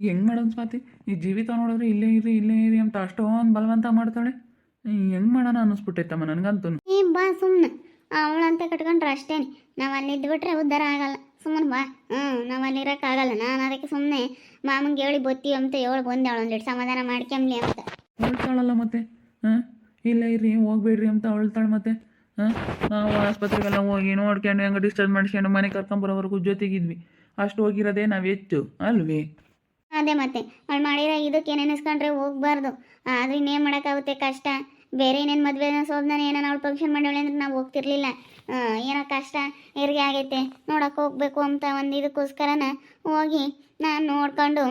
ಹೆಂಗೆ ಮಾಡೋದು ಸ್ವಾತಿ? ಈ ಜೀವಿತ ನೋಡಿದ್ರೆ ಇಲ್ಲೇ ಇರಿ ಅಂತ ಅಷ್ಟೊಂದು ಬಲವಂತ ಮಾಡ್ತಾಳೆ. ಹೆಂಗೆ ಮಾಡೋಣ ಅನ್ನಿಸ್ಬಿಟ್ಟೈತಮ್ಮ ನನಗಂತೂ. ಏ ಬಾ ಸುಮ್ಮನೆ ಅವಳಂತ ಕಟ್ಕೊಂಡ್ರೆ ಅಷ್ಟೇನೆ. ನಾವು ಅಲ್ಲಿ ಇದ್ಬಿಟ್ರೆ ಉದ್ಧಾರ ಆಗಲ್ಲ. ಸುಮ್ಮನೆ ಬಾ. ನಾವು ಅಲ್ಲಿ ಇರೋಕ್ಕಾಗಲ್ಲ. ನಾನು ಅದಕ್ಕೆ ಸುಮ್ಮನೆ ಮಾಮಂಗೆ ಹೇಳಿ ಬತ್ತೀವಿ ಅಂತ ಹೇಳಿ ಬಂದೆ. ಅವಳೊಂದಿಟ್ಟು ಸಮಾಧಾನ ಮಾಡ್ಕೊಂಬ್ಲಿ ಅಂತ. ಅಳ್ತಾಳಲ್ಲ ಮತ್ತೆ. ಹಾಂ, ಇಲ್ಲೇ ಇರ್ರಿ ಹೋಗ್ಬೇಡ್ರಿ ಅಂತ ಅಳ್ತಾಳೆ ಮತ್ತೆ. ಹಾಂ, ನಾವು ಆಸ್ಪತ್ರೆಗೆಲ್ಲ ಹೋಗಿ ನೋಡ್ಕೊಂಡು ಹೆಂಗೆ ಡಿಸ್ಚಾರ್ಜ್ ಮಾಡಿಸ್ಕೊಂಡು ಮನೆ ಕರ್ಕೊಂಬರೋವರೆಗೂ ಜೊತೆಗಿದ್ವಿ. ಅಷ್ಟು ಹೋಗಿರೋದೇ ನಾವು ಹೆಚ್ಚು ಅಲ್ವೇ? ಅದೇ ಮತ್ತೆ ಅವಳು ಮಾಡಿರೋ ಇದಕ್ಕೆ ನೆನೆಸ್ಕೊಂಡ್ರೆ ಹೋಗ್ಬಾರ್ದು. ಆದ್ರೆ ಇನ್ನೇನು ಮಾಡೋಕ್ಕಾಗುತ್ತೆ, ಕಷ್ಟ. ಬೇರೆ ಏನೇನು ಮದುವೆ ಸೋದನೆ ಏನೋ ಅವಳು ಫಂಕ್ಷನ್ ಮಾಡೋಳೆ ಅಂದ್ರೆ ನಾವು ಹೋಗ್ತಿರ್ಲಿಲ್ಲ. ಏನೋ ಕಷ್ಟ ಹೆರಿಗೆ ಆಗೈತೆ ನೋಡಕ್ಕೆ ಹೋಗ್ಬೇಕು ಅಂತ ಒಂದು ಇದಕ್ಕೋಸ್ಕರನ ಹೋಗಿ ನಾನು ನೋಡ್ಕೊಂಡು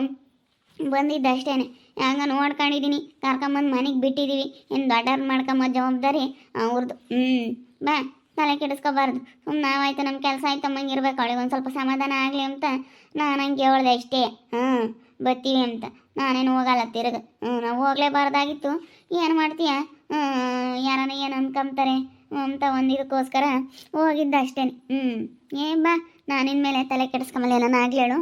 ಬಂದಿದ್ದೆ ಅಷ್ಟೇ. ಹಂಗ ನೋಡ್ಕೊಂಡಿದ್ದೀನಿ, ಕರ್ಕೊಂಬಂದು ಮನೆಗೆ ಬಿಟ್ಟಿದ್ದೀವಿ. ಇನ್ನು ದೊಡ್ಡವ್ರು ಮಾಡ್ಕೊಂಬ ಜವಾಬ್ದಾರಿ ಅವ್ರದ್ದು. ಬಾ, ತಲೆ ಕೆಡಿಸ್ಕೋಬಾರ್ದು. ಸುಮ್ಮನೆ ನಾವಾಯ್ತು ನಮ್ಮ ಕೆಲಸ ಆಯ್ತು ಅಮ್ಮಂಗೆ ಇರ್ಬೇಕು. ಅವಳಿಗೆ ಒಂದು ಸ್ವಲ್ಪ ಸಮಾಧಾನ ಆಗಲಿ ಅಂತ ನಾನು ಹಂಗೆ ಹೇಳ್ದೆ ಅಷ್ಟೇ. ಬರ್ತೀವಿ ಅಂತ. ನಾನೇನು ಹೋಗಲ್ಲ ತಿರುಗ. ನಾವು ಹೋಗಲೇಬಾರ್ದಾಗಿತ್ತು. ಏನು ಮಾಡ್ತೀಯ, ಯಾರನ್ನ ಏನು ಅನ್ಕೊಂತಾರೆ ಅಂತ ಒಂದು ಇದಕ್ಕೋಸ್ಕರ ಹೋಗಿದ್ದ ಅಷ್ಟೇ. ಬಾ, ನಾನು ಇನ್ಮೇಲೆ ತಲೆ ಕೆಡಿಸ್ಕೊಂಬಲ್ಲ. ನಾನು ಆಗ್ಲೇಳು.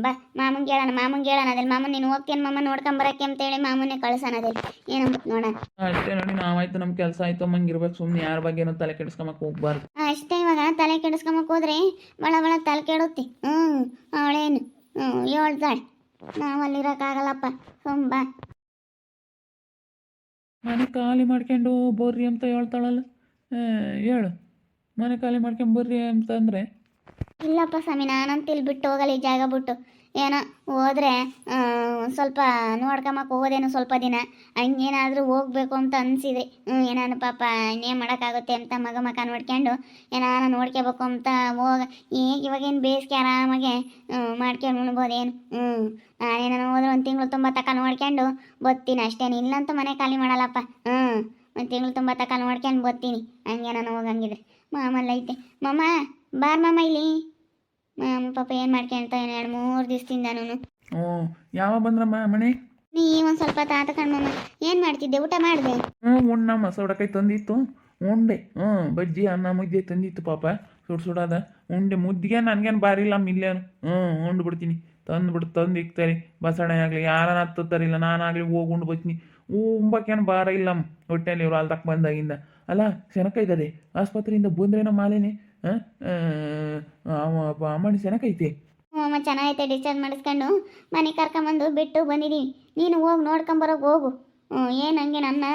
ಬಾ, ಮಾಮಂಗೆ ಹೇಳೋಣ ಅದಲ್ಲಿ ಮಾಮನ್ ನೀನು ಹೋಗ್ತೇನೆ ಮಾಮ ನೋಡ್ಕೊಂಬರಕ್ಕೆ ಅಂತೇಳಿ ಮಾಮನ್ನೇ ಕಳ್ಸೋಣ ಅದಲ್ಲಿ ಏನಂಬ ನೋಡೋಣ. ಅಷ್ಟೇ ನೋಡಿ, ನಾವಾಯ್ತು ನಮ್ಮ ಕೆಲಸ ಆಯ್ತು ಅಮ್ಮಂಗೆ ಇರ್ಬೇಕು. ಸುಮ್ಮನೆ ಯಾರ ಬಗ್ಗೆನೂ ತಲೆ ಕೆಡಿಸ್ಕೊಂಬಕ್ಕೆ ಹೋಗ್ಬಾರ್ದು ಅಷ್ಟೇ. ಇವಾಗ ತಲೆ ಕೆಡಿಸ್ಕೊಂಬಕ್ಕೆ ಹೋದ್ರೆ ಬಳ ತಲೆ ಕೆಡುತ್ತೆ. ಅವಳೇನು ಹೇಳ್ತಾಳೆ, ನಾವು ಅಲ್ಲಿರೋಕ್ಕಾಗಲ್ಲಪ್ಪ. ಬಾ. ಮನೆ ಖಾಲಿ ಮಾಡ್ಕೊಂಡು ಬರ್ರಿ ಅಂತ ಹೇಳ್ತಾಳಲ್ಲ. ಹೇಳು, ಮನೆ ಖಾಲಿ ಮಾಡ್ಕೊಂಡು ಬರ್ರಿ ಅಂತಂದರೆ. ಇಲ್ಲಪ್ಪ ಸ್ವಾಮಿ, ನಾನಂತ ಇಲ್ಲಿ ಬಿಟ್ಟು ಹೋಗಲ್ಲ. ಈ ಜಾಗ ಬಿಟ್ಟು ಏನೋ ಹೋದ್ರೆ ಸ್ವಲ್ಪ ನೋಡ್ಕೊಂಬಕ್ಕೆ ಹೋಗೋದೇನು ಸ್ವಲ್ಪ ದಿನ. ಹಂಗೇನಾದರೂ ಹೋಗ್ಬೇಕು ಅಂತ ಅನಿಸಿದ್ರಿ. ಏನಾನು ಪಾಪ ಇನ್ನೇನು ಮಾಡೋಕ್ಕಾಗುತ್ತೆ ಅಂತ ಮಗ ನೋಡ್ಕೊಂಡು ಏನಾನ ನೋಡ್ಕೋಬೇಕು ಅಂತ ಇವಾಗೇನು ಬೇಸಿಗೆ ಆರಾಮಾಗೆ ಮಾಡ್ಕೊಂಡು ಉಣ್ಬೋದೇನು. ನಾನೇನಾನು ಹೋದ್ರೆ ಒಂದು ತಿಂಗಳು ತುಂಬ ತಕ ನೋಡ್ಕೊಂಡು ಬರ್ತೀನಿ ಅಷ್ಟೇನು. ಇಲ್ಲಂತೂ ಮನೆ ಖಾಲಿ ಮಾಡಲ್ಲಪ್ಪ. ಒಂದು ತಿಂಗಳು ತುಂಬ ತಕ ನೋಡ್ಕೊಂಡು ಬರ್ತೀನಿ. ಹಂಗೆ ನಾನು ಹೋಗಂಗಿದ್ರೆ ಮಾಮಲ್ಲ ಐತೆ. ಮಾಮ ಬಾರ್ ಮಾಮ ಇಲ್ಲಿ. ಮಾಮ ಪಾಪ ಏನು ಮಾಡ್ಕೊಂತ 2-3 ದಿವಸದಿಂದ ನಾನು. ಯಾವಾಗ ಬಂದ್ರಮ್ಮ ಮನೆ? ನೀ ಒಂದು ಸ್ವಲ್ಪ ತಾತ ಕಣ್ಮಮ್ಮ. ಏನು ಮಾಡ್ತಿದ್ದೆ, ಊಟ ಮಾಡಿದೆ? ಉಣ್ಣಮ್ಮ, ಸೌಡಕಾಯಿ ತಂದಿತ್ತು ಉಂಡೆ. ಬಜ್ಜಿ ಅನ್ನ ಮುದ್ದೆ ತಂದಿತ್ತು ಪಾಪ, ಸುಡಾದ ಉಂಡೆ. ಮುದ್ದಿಗೆ ನನಗೇನು ಬಾರಿ ಇಲ್ಲ ಇಲ್ಲೇನು. ಉಂಡು ಬಿಡ್ತೀನಿ. ತಂದು ಇಕ್ತಾರೆ. ಬಸಳೆ ಆಗಲಿ ಯಾರನ್ನ ಹತ್ತುತ್ತಾರಿಲ್ಲ, ನಾನಾಗಲಿ ಹೋಗಿ ಉಂಡು ಬರ್ತೀನಿ. ಉಂಬಕ್ಕೇನು ಭಾರ ಇಲ್ಲಮ್ಮ ಹೊಟ್ಟೆಯಲ್ಲಿ. ಇವ್ರು ಅಲ್ಲಿ ತಕ್ಕ ಬಂದಾಗಿಂದ ಅಲ್ಲ ಸೆನಕೈತದೆ. ಆಸ್ಪತ್ರೆಯಿಂದ ಬಂದ್ರೇನೋ ಮಾಲೇನೆ. ಅಮ್ಮನ ಸೆನಕೈತೆ. ಅಮ್ಮ ಚೆನ್ನಾಗೈತೆ. ಡಿಸ್ಚಾರ್ಜ್ ಮಾಡಿಸ್ಕೊಂಡು ಮನೆ ಕರ್ಕೊಂಬಂದು ಬಿಟ್ಟು ಬಂದಿದ್ದೀವಿ. ನೀನು ಹೋಗಿ ನೋಡ್ಕೊಂಬರೋಕೆ ಹೋಗು. ಏನು ಹಂಗೆ ನನ್ನ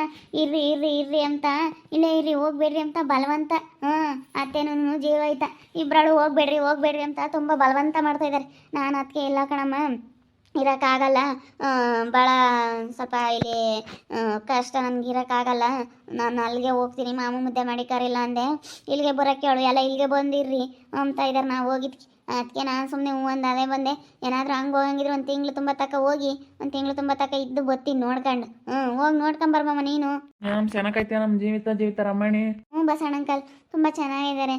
ಇರ್ರಿ ಅಂತ, ಇಲ್ಲೇ ಇರ್ರಿ ಹೋಗ್ಬೇಡ್ರಿ ಅಂತ ಬಲವಂತ. ಅತ್ತೇನೂ ಜೀವ ಐತ. ಇಬ್ಬರಳು ಹೋಗ್ಬೇಡ್ರಿ ಅಂತ ತುಂಬ ಬಲವಂತ ಮಾಡ್ತಾ ಇದ್ದಾರೆ. ನಾನು ಅದಕ್ಕೆ ಇಲ್ಲ ಕಣಮ್ಮ, ಇರೋಕ್ಕಾಗಲ್ಲ. ಭಾಳ ಸ್ವಲ್ಪ ಇಲ್ಲಿ ಕಷ್ಟ, ನನಗೆ ಇರೋಕ್ಕಾಗಲ್ಲ. ನಾನು ಅಲ್ಲಿಗೆ ಹೋಗ್ತೀನಿ. ಮಾಮು ಮುದ್ದೆ ಮಾಡಿ ಕರಿಲ್ಲ ಅಂದೆ. ಇಲ್ಲಿಗೆ ಬರೋಕ್ಕೆ ಹೇಳು, ಎಲ್ಲ ಇಲ್ಲಿಗೆ ಬಂದಿರ್ರಿ ಅಂತ ಇದ್ದಾರೆ. ನಾವು ಹೋಗಿದ್ವಿ. ಅದಕ್ಕೆ ನಾನು ಸುಮ್ಮನೆ ಒಂದು ಅದೇ ಬಂದೆ. ಏನಾದರೂ ಹಂಗೆ ಹೋಗಂಗಿದ್ರೆ ಒಂದು ತಿಂಗಳು ತುಂಬ ತಕ ಹೋಗಿ ಒಂದು ತಿಂಗಳು ತುಂಬ ತಕ ಇದ್ದು ಬರ್ತೀನಿ ನೋಡ್ಕೊಂಡು. ಹೋಗಿ ನೋಡ್ಕೊಂಬರ್ಮಮ್ಮ ನೀನು. ಚೆನ್ನಾಗೈತೆ ನಮ್ಮ ಜೀವಿತ ರಮಣಿ. ಬಸಣ್ಣ ಅಂಕಲ್ ತುಂಬ ಚೆನ್ನಾಗಿದ್ದಾರೆ.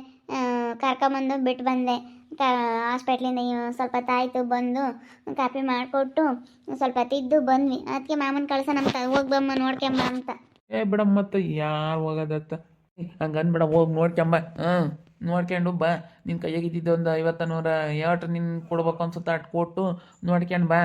ಕರ್ಕೊಂಬಂದು ಬಿಟ್ಟು ಬಂದೆ ಹಾಸ್ಪಿಟ್ಲಿಂದ. ಸ್ವಲ್ಪ ತಾಯ್ತು ಬಂದು ಕಾಪಿ ಮಾಡಿಕೊಟ್ಟು ಸ್ವಲ್ಪ ತಿದ್ದು ಬಂದ್ವಿ. ಅದಕ್ಕೆ ಮಾಮನ ಕಳ್ಸೋಣ ಅಂತ, ಹೋಗ್ಬಮ್ಮ ನೋಡ್ಕೊಂಬ ಅಂತ. ಬಿಡಮ್ಮ, ಮತ್ತೆ ಯಾರು ಹೋಗೋದತ್ತ ಹಂಗನ್ಬಿಡ. ಹೋಗಿ ನೋಡ್ಕೊಂಬ. ನೋಡ್ಕೊಂಡು ಬಾ. ನಿನ್ನ ಕೈಯಾಗಿದ್ದಿದ್ದು ಒಂದು 50-100 ನಿನ್ನ ಕೊಡ್ಬೇಕು ಅನ್ಸುತ್ತೆ. ಅಟ್ಟು ಕೊಟ್ಟು ನೋಡ್ಕೊಂಡು ಬಾ.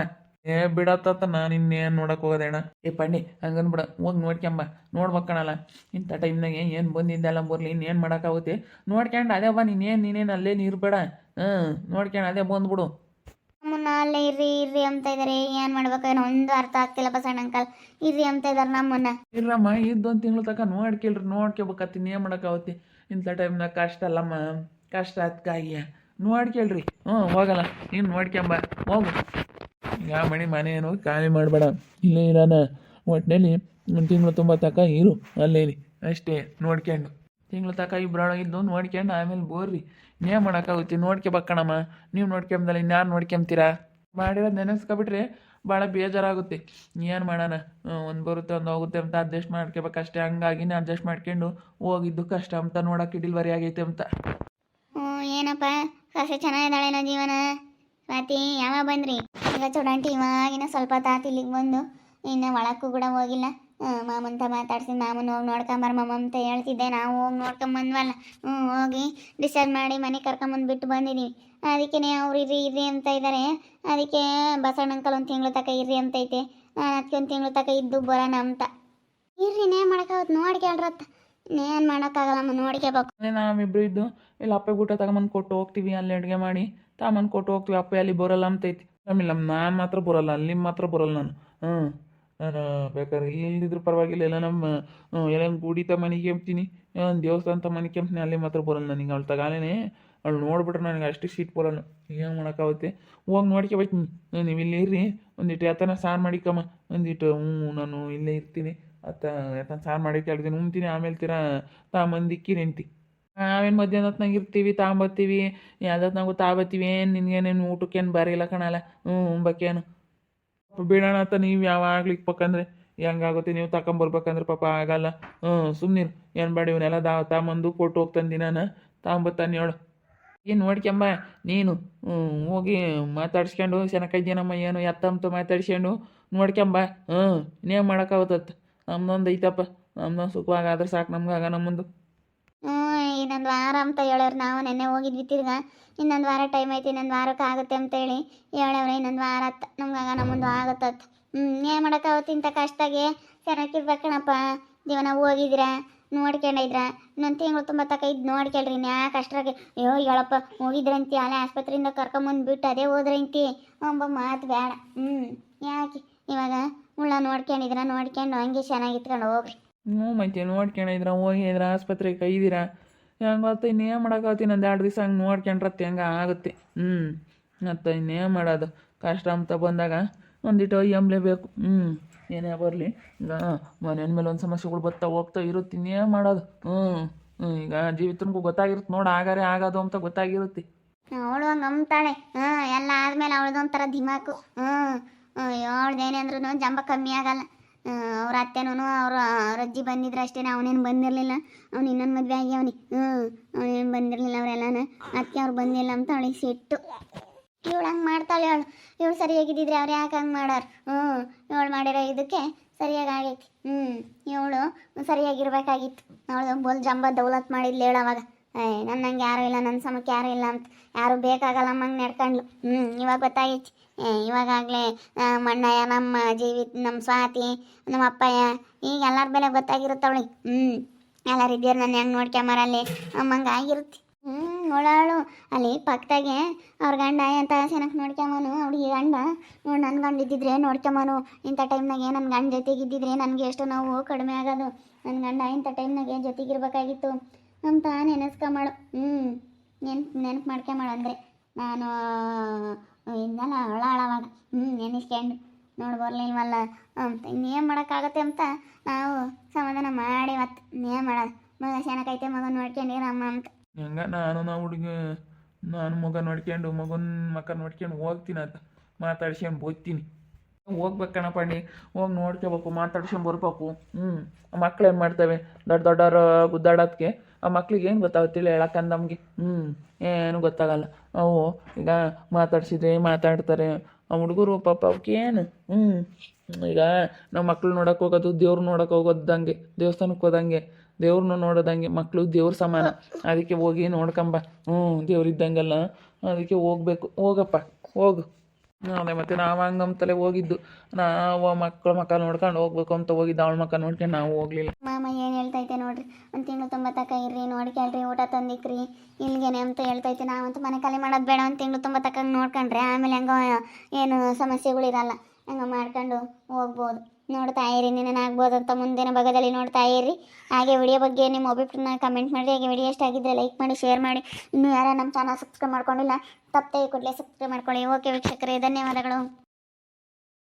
ಬಿಡತ್ತ ನಾನು ಇನ್ನೇನು ನೋಡಕ್ಕೆ ಹೋಗೋದೇಣ. ಪಂಡಿ ಹಂಗನ್ಬಿಡ, ಹೋಗಿ ನೋಡ್ಕೊಂಬ. ನೋಡ್ಬೇಕಣಲ್ಲ ಇಂಥ ಟೈಮ್ನಾಗೆ ಏನು ಬಂದಿದ್ದೆಲ್ಲ ಬರಲಿ. ಇನ್ನೇನು ಮಾಡೋಕ್ಕಾಗುತ್ತೆ. ನೋಡ್ಕೊಂಡು ಅದೇ ಬಾ. ನೀನೇನು ಅಲ್ಲೇನು ಇರಬೇಡ. ನೋಡ್ಕೊಂಡು ಅದೇ ಬಂದ್ಬಿಡು. ನಮ್ಮನ್ನ ಅಲ್ಲೇ ಇರ್ರಿ ಅಂತ ಇದ್ದಾರೆ. ಏನು ಮಾಡ್ಬೇಕೇನೋ ಒಂದು ಅರ್ಥ ಆಗ್ತಿಲ್ಲ ಬಸಣ್ಣ ಅಂಕಲ್. ಇರ್ರಿ ಅಂತ ಇದ್ದಾರೆ ನಮ್ಮನ್ನ. ಇರ್ರಮ್ಮ, ಇದೊಂದು ತಿಂಗಳು ತನಕ ನೋಡ್ಕೋಬೇಕತ್ತಿ. ಏನು ಮಾಡೋಕ್ಕಾಗುತ್ತೆ ಇಂಥ ಟೈಮ್ನಾಗ. ಕಷ್ಟ ಅಲ್ಲಮ್ಮ, ಕಷ್ಟ ಅದಕ್ಕಾಗಿ ನೋಡ್ಕೇಳ್ರಿ. ಹೋಗಲ್ಲ ನೀನು ನೋಡ್ಕೊಂಬ ಹೋಗು. ಈಗ ಮನೆ ಏನು ಖಾಲಿ ಮಾಡಬೇಡ. ಇಲ್ಲೇ ಇರೋಣ ಒಟ್ಟಿನಲ್ಲಿ. ಒಂದು ತಿಂಗಳು ತುಂಬ ತಕ ಇರು ಅಲ್ಲೇರಿ ಅಷ್ಟೇ. ನೋಡ್ಕೊಂಡು ತಿಂಗಳು ತಕ ಇಬ್ಬರೊಳಗಿದ್ದು ನೋಡ್ಕೊಂಡು ಆಮೇಲೆ ಬೋರ್ರಿ. ಇನ್ನೇನು ಮಾಡೋಕ್ಕಾಗುತ್ತೆ. ನೋಡ್ಕೊಬೇಕಣಮ್ಮ. ನೀವು ನೋಡ್ಕೊಂಬದಲ್ಲ ಇನ್ಯಾರು ನೋಡ್ಕೊಂತೀರಾ? ಮಾಡಿರೋದು ನೆನೆಸ್ಕೊಬಿಟ್ರೆ ಭಾಳ ಬೇಜಾರಾಗುತ್ತೆ. ಏನು ಮಾಡೋಣ, ಒಂದು ಬರುತ್ತೆ ಒಂದು ಹೋಗುತ್ತೆ ಅಂತ ಅಡ್ಜಸ್ಟ್ ಮಾಡ್ಕೋಬೇಕಷ್ಟೇ. ಹಂಗಾಗಿನೇ ಅಡ್ಜಸ್ಟ್ ಮಾಡ್ಕೊಂಡು ಹೋಗಿದ್ದು ಕಷ್ಟ ಅಂತ ನೋಡೋಕೆ ಡಿಲ್ವರಿ ಆಗೈತೆ ಅಂತ. ಏನಪ್ಪ ಸೊಸೆ ಚೆನ್ನಾಗಿದ್ದಾಳೇನೋ ಜೀವನ? ಸ್ವಾತಿ ಯಾವಾಗ ಬಂದ್ರಿ? ಈಗ ಚೂಡಂಟಿ ಇವಾಗಿನ ಸ್ವಲ್ಪ ತಾತ ಇಲ್ಲಿಗೆ ಬಂದು ಇನ್ನು ಒಳಕ್ಕೂ ಕೂಡ ಹೋಗಿಲ್ಲ. ಮಾಮಂತ ಮಾತಾಡ್ಸಿ ಮಾಮನ ಹೋಗಿ ನೋಡ್ಕೊಂಬರ ಮಾಮ ಅಂತ ಹೇಳ್ತಿದ್ದೆ. ನಾವು ಹೋಗಿ ನೋಡ್ಕೊಂಬಂದ್ವಲ್ಲ. ಹೋಗಿ ಡಿಸೈಡ್ ಮಾಡಿ ಮನೆ ಕರ್ಕೊಂಬಂದು ಬಿಟ್ಟು ಬಂದಿದ್ದೀವಿ. ಅದಕ್ಕೆ ಅವ್ರು ಇರ್ರಿ ಅಂತ ಇದ್ದಾರೆ. ಅದಕ್ಕೆ ಬಸಣ್ಣ ಅಂಕಲ್ ಒಂದು ತಿಂಗಳು ತಕ ಇರ್ರಿ ಅಂತೈತೆ. ನಾನು ಅದಕ್ಕೆ ಒಂದು ತಿಂಗಳು ತಕ ಇದ್ದು ಬರೋಣ ಅಂತ. ಇರ್ರಿ ನೇ ಮಾಡೋಕ್ಕಾಗತ್ತೆ, ನೋಡ್ಕೊಳ್ರತ್ತ. ನೇನು ಮಾಡೋಕ್ಕಾಗಲ್ಲಮ್ಮ, ನೋಡ್ಕೋಬೇಕು. ನಾವಿಬ್ರು ಇದ್ದು ಇಲ್ಲಿ ಅಪ್ಪ ಊಟ ತಗೊಂಬಂದು ಕೊಟ್ಟು ಹೋಗ್ತೀವಿ. ಅಲ್ಲಿ ಅಡುಗೆ ಮಾಡಿ ತಗೊಂಬಂದು ಕೊಟ್ಟು ಹೋಗ್ತೀವಿ. ಅಪ್ಪ ಅಲ್ಲಿ ಬರೋಲ್ಲ ಅಂತೈತಿ. ಆಮೇಲೆ ನಾನು ಮಾತ್ರ ಬರೋಲ್ಲ, ಅಲ್ಲಿ ಮಾತ್ರ ಬರೋಲ್ಲ ನಾನು. ನಾನು ಬೇಕಾದ್ರೆ ಇಲ್ಲಿದ್ರು ಪರವಾಗಿಲ್ಲ, ಎಲ್ಲ ನಮ್ಮ ಎಲ್ಲ ಗುಡಿತ ಮನೆಗೆ ಕೆಂಪ್ತೀನಿ, ಒಂದು ದೇವಸ್ಥಾನ ಮನೆ ಕೆಂಪ್ತೀನಿ, ಅಲ್ಲಿ ಮಾತ್ರ ಬರೋಲ್ಲ ನನಗೆ. ಅವಳು ತಗಾಲೇನೆ ಅವಳು ನೋಡ್ಬಿಟ್ರೆ ನನಗೆ ಅಷ್ಟು ಸೀಟ್ ಬರೋಲ್ಲ. ಏನು ಮಾಡೋಕ್ಕಾಗುತ್ತೆ, ಹೋಗಿ ನೋಡ್ಕೊಬೇಕು. ನೀವು ಇಲ್ಲಿ ಇರ್ರಿ, ಒಂದಿಟ್ಟು ಯಾತನ ಸಾರು ಮಾಡಿಕಮ್ಮ, ಒಂದಿಟ್ಟು ನಾನು ಇಲ್ಲೇ ಇರ್ತೀನಿ. ಯಾತನ ಸಾರು ಮಾಡಿ ಕೇಳ್ತೀನಿ, ಉಣ್ತೀನಿ. ಆಮೇಲೆ ತಗೊಂಬಂದಿಕ್ಕಿ ನಿಂತಿ ನಾವೇನು ಮಧ್ಯಾಹ್ನ ಹೊತ್ನಾಗ ಇರ್ತೀವಿ, ತಗೊಂಬರ್ತೀವಿ. ಯಾವ್ದೊತ್ನಾಗು ತಗೊಬರ್ತೀವಿ. ಏನು ನಿನ್ಗೇನೇನು ಊಟಕ್ಕೇನು ಬರೀಲ್ಲ ಕಣಲ್ಲ. ಬಕ್ಕೇನು ಬಿಡೋಣ ಅಂತ ನೀವು ಯಾವಾಗಲೂ ಇಕ್ಬೇಕಂದ್ರೆ ಹೆಂಗಾಗುತ್ತೆ. ನೀವು ತಗೊಂಬರ್ಬೇಕಂದ್ರೆ ಪಾಪ ಆಗಲ್ಲ. ಸುಮ್ಮನಿರು, ಏನು ಬೇಡ. ಇವನ್ನೆಲ್ಲ ತಗೊಂಬಂದು ಕೊಟ್ಟು ಹೋಗ್ತಾನೆ ದಿನಾನ ತಗೊಂಬರ್ತಾನೆ ಹೇಳು. ಏನು ನೋಡ್ಕೊಂಬ ನೀನು. ಹೋಗಿ ಮಾತಾಡ್ಸ್ಕೊಂಡು ಚೆನ್ನಾಗಿದ್ದೀನಮ್ಮ ಏನು ಎತ್ತಂತ ಮಾತಾಡ್ಸ್ಕೊಂಡು ನೋಡ್ಕೊಂಬ. ಇನ್ನೇನು ಮಾಡೋಕ್ಕಾಗುತ್ತತ್ತ. ನಮ್ದೊಂದು ಐತಪ್ಪ, ನಮ್ದೊಂದು ಸುಖವಾಗಾದ್ರೆ ಸಾಕು ನಮ್ಗಾಗ ನಮ್ಮಂದು. ಇನ್ನೊಂದು ವಾರ ಅಂತ ಹೇಳೋರು. ನಾವು ನೆನ್ನೆ ಹೋಗಿದ್ವಿ ತಿರ್ಗಾ. ಇನ್ನೊಂದು ವಾರ ಟೈಮ್ ಐತಿ, ಇನ್ನೊಂದು ವಾರಕ್ಕೆ ಆಗುತ್ತೆ ಅಂತೇಳಿ ಹೇಳವ್ರೆ. ಇನ್ನೊಂದು ವಾರ ಅತ್ತ ನಮ್ಗಾಗ ನಮ್ಮಂದು ಆಗುತ್ತತ್ತ. ಏನು ಮಾಡೋಕ್ಕಾಗುತ್ತೆ. ಇಂಥ ಕಷ್ಟಾಗೆ ಚೆನ್ನಾಗಿರ್ಬೇಕಣಪ್ಪ. ಜೀವನ ಹೋಗಿದ್ದೀರಾ, ನೋಡ್ಕೊಂಡಿದ್ರ. ಇನ್ನೊಂದು ತಿಂಗಳು ತುಂಬ ತಕ ಇದ್ದು ನೋಡ್ಕೊಳ್ರಿ. ಯಾಕೆ ಅಷ್ಟ್ರಾಗೆ ಅಯ್ಯೋ ಹೇಳಪ್ಪ ಹೋಗಿದ್ರಂತಿ, ಅಲ್ಲೇ ಆಸ್ಪತ್ರೆಯಿಂದ ಕರ್ಕೊಂಬಂದು ಬಿಟ್ಟು ಅದೇ ಹೋದ್ರಂತಿ ಒಬ್ಬ ಮಾತು ಬೇಡ. ಯಾಕೆ ಇವಾಗ ಉಳ್ಳ ನೋಡ್ಕೊಂಡಿದ್ರ, ನೋಡ್ಕೊಂಡು ಹಂಗೆ ಚೆನ್ನಾಗಿ ಇತ್ಕೊಂಡು ಹೋಗ್ರಿ. ಮತ್ತೆ ನೋಡ್ಕೊಂಡಿದ್ರ, ಹೋಗಿದ್ರ, ಆಸ್ಪತ್ರೆಗೆ ಕೈದಿರಾ, ಹೆಂಗೆ ಗೊತ್ತ. ಇನ್ನೇನು ಮಾಡೋಕ್ಕಾಗುತ್ತೆ. ಇನ್ನೊಂದು 2 ದಿವಸ ಹಂಗೆ ನೋಡ್ಕೊಂಡ್ರತ್ತೆ ಹೆಂಗೆ ಆಗುತ್ತೆ. ಮತ್ತು ಇನ್ನೇನು ಮಾಡೋದು. ಕಷ್ಟ ಅಂತ ಬಂದಾಗ ಒಂದಿಟ್ಟು ಎಂಬ್ಲೇಬೇಕು. ಏನೇ ಬರಲಿ. ಈಗ ಮನೆ ಮೇಲೆ ಒಂದು ಸಮಸ್ಯೆಗಳು ಬರ್ತಾ ಹೋಗ್ತಾ ಇರುತ್ತೆ. ಇನ್ನೇನು ಮಾಡೋದು. ಈಗ ಜೀವಿತನಿಗೂ ಗೊತ್ತಾಗಿರುತ್ತೆ ನೋಡು, ಆಗಾರೆ ಆಗೋದು ಅಂತ ಗೊತ್ತಾಗಿರುತ್ತೆ. ಅವಳು ಹಂಗೆ ಅಂತಾಳೆ. ಎಲ್ಲ ಆದಮೇಲೆ ಅವಳದೊಂಥರ ದಿಮಾಕು. ಅವಳ್ದೇನೆ ಅಂದ್ರೂ ಜಂಬ ಕಮ್ಮಿ ಆಗಲ್ಲ. ಅವ್ರ ಅತ್ತೆನೂ ಅವ್ರ ಅಜ್ಜಿ ಬಂದಿದ್ರು ಅಷ್ಟೇ, ಅವನೇನು ಬಂದಿರಲಿಲ್ಲ. ಅವ್ನು ಇನ್ನೊಂದು ಮದುವೆ ಆಗಿ ಅವನೇನು ಬಂದಿರಲಿಲ್ಲ. ಅವರೆಲ್ಲನ ಅದಕ್ಕೆ ಅವ್ರು ಬಂದಿಲ್ಲ ಅಂತ ಅವಳಿಗೆ ಸಿಟ್ಟು. ಇವಳು ಹಂಗೆ ಮಾಡ್ತಾಳೆ. ಇವಳು ಸರಿಯಾಗಿದ್ದಿದ್ರೆ ಅವ್ರು ಯಾಕೆ ಹಂಗೆ ಮಾಡೋರು. ಇವಳು ಮಾಡಿರೋ ಇದಕ್ಕೆ ಸರಿಯಾಗಿ ಆಗೈತಿ. ಇವಳು ಸರಿಯಾಗಿರ್ಬೇಕಾಗಿತ್ತು. ಅವಳು ಬೋಲ್ ಜಂಬ ದೌಲತ್ ಮಾಡಿದ್ಲು ಹೇಳೋವಾಗ. ನನ್ನಂಗೆ ಯಾರೂ ಇಲ್ಲ, ನನ್ನ ಸಮಕ್ಕೆ ಯಾರೂ ಇಲ್ಲ ಅಂತ ಯಾರು ಬೇಕಾಗಲ್ಲಮ್ಮಂಗೆ ನಡ್ಕೊಂಡ್ಲು. ಇವಾಗ ಗೊತ್ತಾಗೈತಿ. ಇವಾಗಲೇ ಮಣ್ಣಯ್ಯ, ನಮ್ಮ ನಮ್ಮ ಸ್ವಾತಿ, ನಮ್ಮ ಅಪ್ಪಯ್ಯ, ಈಗ ಎಲ್ಲರ ಬೆಲೆ ಗೊತ್ತಾಗಿರುತ್ತವಳಿಗೆ. ಎಲ್ಲರೂ ಇದ್ದೀರು ನನ್ನ ಹೆಂಗೆ ನೋಡ್ಕೊಂಬರಲ್ಲಿ ಅಮ್ಮಂಗೆ ಆಗಿರುತ್ತೆ. ನೋಡಾಳು ಅಲ್ಲಿ ಪಕ್ಕದಾಗೆ ಅವ್ರ ಗಂಡ ಎಂತ ಚೆನ್ನಾಗಿ ನೋಡ್ಕೊಂಬನು. ಅವ್ಳಿಗೆ ಗಂಡ ನೋಡಿ, ನನ್ನ ಗಂಡ ಇದ್ದಿದ್ರೆ ನೋಡ್ಕೊಂಬನು. ಇಂಥ ಟೈಮ್ನಾಗೆ ನನ್ನ ಗಂಡ ಜೊತೆಗಿದ್ದಿದ್ರೆ ನನಗೆ ಎಷ್ಟು ನೋವು ಕಡಿಮೆ ಆಗೋದು. ನನ್ನ ಗಂಡ ಇಂಥ ಟೈಮ್ನಾಗೆ ಜೊತೆಗಿರ್ಬೇಕಾಗಿತ್ತು ಅಂತ ನೆನೆಸ್ಕೊಂಬಾಳು. ನೆನಪು ಮಾಡ್ಕೊಂಬಾಳು. ಅಂದರೆ ನಾನು ಇನ್ನೆಲ್ಲ ಅಳಾಳವಾಗ ನೆನೆಸ್ಕೊಂಡು ನೋಡಿ ಬರಲಿಲ್ವಲ್ಲ ಅಂತ. ಇನ್ನೇನು ಮಾಡೋಕ್ಕಾಗತ್ತೆ ಅಂತ ನಾವು ಸಮಾಧಾನ ಮಾಡಿ ಮತ್ತೆ ಇನ್ನೇನು ಮಾಡೋದು. ಮಗ ಚೆನ್ನಾಗೈತೆ, ಮಗ ನೋಡ್ಕೊಂಡಿರಮ್ಮ ಅಂತ. ಹೆಂಗ ನಾನು ಹುಡುಗಿ ನಾನು ಮಗ ನೋಡ್ಕೊಂಡು ಮಗನ ಮಕ್ಕ ನೋಡ್ಕೊಂಡು ಹೋಗ್ತೀನಿ ಅಂತ ಮಾತಾಡ್ಸ್ಕೊಂಡು ಹೋಗ್ತೀನಿ. ಹೋಗ್ಬೇಕಣಪ್ಪಣ್ಣಿ, ಹೋಗಿ ನೋಡ್ಕೋಬೇಕು, ಮಾತಾಡ್ಸ್ಕೊಂಡು ಬರ್ಬೇಕು. ಮಕ್ಳು ಏನು ಮಾಡ್ತವೆ ದೊಡ್ಡವ್ರು ಗುದ್ದಾಡೋದಕ್ಕೆ. ಆ ಮಕ್ಳಿಗೆ ಏನು ಗೊತ್ತಾಗುತ್ತಿಲ್ಲ ಹೇಳಕ್ಕಂದು ನಮಗೆ. ಏನು ಗೊತ್ತಾಗಲ್ಲ. ಅವು ಈಗ ಮಾತಾಡ್ಸಿದ್ರೆ ಮಾತಾಡ್ತಾರೆ. ಆ ಹುಡುಗರು ಪಾಪ ಅವಕ್ಕೇನು. ಈಗ ನಾವು ಮಕ್ಳು ನೋಡೋಕೆ ಹೋಗೋದು, ದೇವ್ರು ನೋಡೋಕೆ ಹೋಗೋದಂಗೆ, ದೇವಸ್ಥಾನಕ್ಕೆ ಹೋದಂಗೆ, ದೇವ್ರನ್ನ ನೋಡೋದಂಗೆ. ಮಕ್ಕಳು ದೇವ್ರ ಸಮಾನ. ಅದಕ್ಕೆ ಹೋಗಿ ನೋಡ್ಕೊಂಬ. ದೇವ್ರಿದ್ದಂಗೆಲ್ಲ, ಅದಕ್ಕೆ ಹೋಗ್ಬೇಕು. ಹೋಗಪ್ಪ ಹೋಗು. ಅದೇ ಮತ್ತೆ ನಾವು ಹಂಗಂತಲೇ ಹೋಗಿದ್ದು. ನಾವು ಮಕ್ಕಳ ಮಕ್ಕ ನೋಡ್ಕೊಂಡು ಹೋಗ್ಬೇಕು ಅಂತ ಹೋಗಿದ್ದು. ಅವಳ ಮಕ್ಕ ನೋಡ್ಕೊಂಡು ನಾವು ಹೋಗ್ಲಿಲ್ಲ. ಮಾಮ ಏನು ಹೇಳ್ತೈತೆ ನೋಡ್ರಿ. ಒಂದು ತಿಂಗಳು ತುಂಬ ತಕ ಇರ್ರಿ, ನೋಡ್ಕೊಳ್ರಿ, ಊಟ ತಂದಿಕ್ರಿ ಇಲ್ಲಿಗೇನೆ ಅಂತ ಹೇಳ್ತೈತೆ. ನಾವಂತೂ ಮನೆ ಖಾಲಿ ಮಾಡೋದು ಬೇಡ. ಒಂದು ತಿಂಗಳು ತುಂಬ ತಕ್ಕ ನೋಡ್ಕೊಂಡ್ರೆ ಆಮೇಲೆ ಹೆಂಗೋ ಏನು ಸಮಸ್ಯೆಗಳಿರಲ್ಲ, ಹೆಂಗೋ ಮಾಡ್ಕೊಂಡು ಹೋಗ್ಬೋದು. ನೋಡ್ತಾ ಇರಿ, ಆಗ್ಬೋದು ಅಂತ ಮುಂದಿನ ಭಾಗದಲ್ಲಿ ನೋಡ್ತಾ ಇರಿ. ಹಾಗೆ ವಿಡಿಯೋ ಬಗ್ಗೆ ನಿಮ್ಮ ಅಭಿಪ್ರಾಯನ ಕಮೆಂಟ್ ಮಾಡಿ. ಹಾಗೆ ವಿಡಿಯೋ ಇಷ್ಟ ಆಗಿದ್ದರೆ ಲೈಕ್ ಮಾಡಿ, ಶೇರ್ ಮಾಡಿ. ಇನ್ನೂ ಯಾರು ನಮ್ಮ ಚಾನಲ್ ಸಬ್ಸ್ಕ್ರೈಬ್ ಮಾಡ್ಕೊಂಡಿಲ್ಲ ತಪ್ಪದೆ ಕೂಡಲೇ ಸಬ್ಸ್ಕ್ರೈಬ್ ಮಾಡ್ಕೊಳ್ಳಿ. ಓಕೆ ವೀಕ್ಷಕರೇ, ಧನ್ಯವಾದಗಳು.